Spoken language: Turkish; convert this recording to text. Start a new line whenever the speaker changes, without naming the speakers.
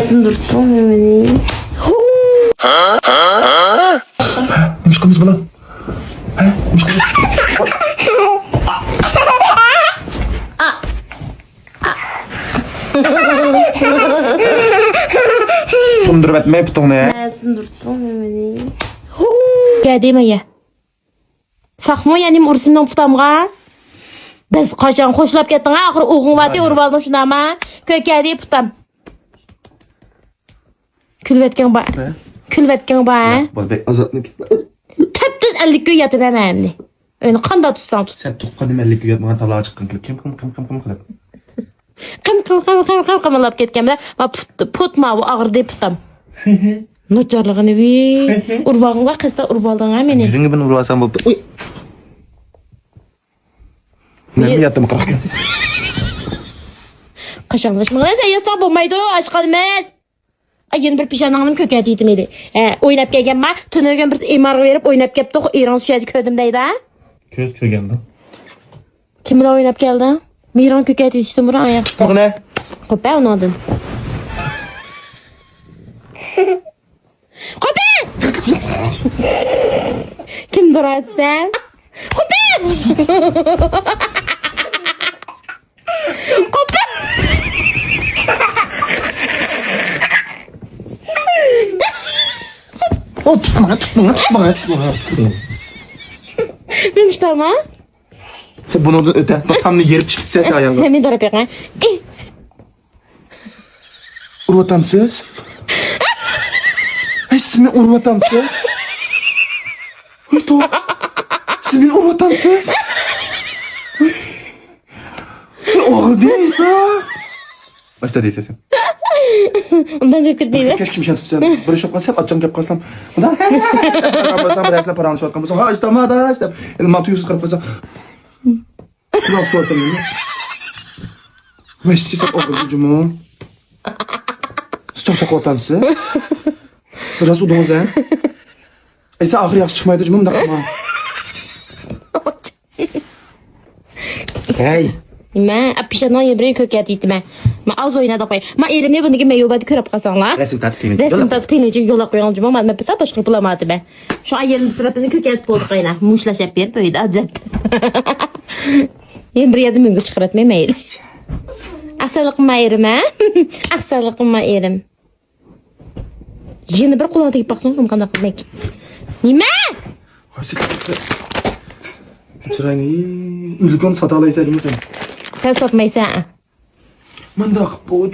Sındırttın beni.
Neymiş kız bu lan? He? Neymiş kız? Sındırıp etmeye pıtığını ya.
Sındırttın beni.
Geldim ya. Sakmı yani ursimden putamga. Biz kaçan hoşlap kettin ha. Ahır uğun vati urvaldım şuna ama. Köy geldi putam. Külvetken ba. Külvetken ba.
Bak bek azatını gitme.
Teptiz 50 köy yatıp hemen. Öyle kanda tutsan tut.
Sen tukkan emellik yatmadan talağa çıkkın. Kim kılıp.
Kımılap ketken ba. Putma bu ağır deyip putam. Nocarlığını bir. Urvalın var kısa urvaldın ha meni.
Yüzünü ben vurvasan buldu. Uy. Ne mi yattım kırak?
Kaşanlaşma. Neyse yasla bulmaydı o aç kalmaz. Ay yeni bir pişanağının köketiydim eli. Oynap gelgen ma. Tünögen bir imar verip oynap geldi. İran suyadi ködümdeydi ha.
Köz kögeldi.
Kimle oynap geldi? Miran köketi işte bura ayak.
Bak ne?
Köpe onun adın. Köpe! Kim durat sen? Köpe! Köpe!
O çıkma.
Neymiş tamam?
Sen bunu da öte. Bak tam ne yerip çıktı ses ayağına.
Hemen durup yakın.
Urvatamsız. Hey siz mi urvatamsız? Hırto. Siz mi urvatamsız? Oğul değilse. Başta değilse sen.
Ondan dökür değil.
Keşke kimşen tutsam. Bir iş yapmasam, atacağım kep kalsam. Ulan he. Kapasam, birazdan paranı şort kapasam. Ha işte ma da işte. Elim altı yüz kapasam. Ulan sorsan ne? Meşçi sen oğul gücümü. Sıçak şaka ortamsı. Sırası udunuz he. Sen ahır yaxşı çıkmaydı cümüm de kama. Hey.
Ma pişanan yebrey köketiydim ben. Ma az oynadı koy. Ma elimle bunu ki meyubadi körüp kasanlar.
Resim tatlı peynir.
Resim tatlı peynirci yola koyan cuma ama pisa başka bulamadı ben. Şu an yerin tarafını köket bulduk yine. Muşlaş hep bir böyle acet. Yen bir yedim müngü çıkartmaya meyil. Aksalık ma erim ha. Aksalık ma erim. Yeni bir kulağına tekip baksana kim kandak demek. Nime?
Hasik. Çırayını ülkön satalaysaydın mı sen?
Sen satmaysan ha.
Mandak bu.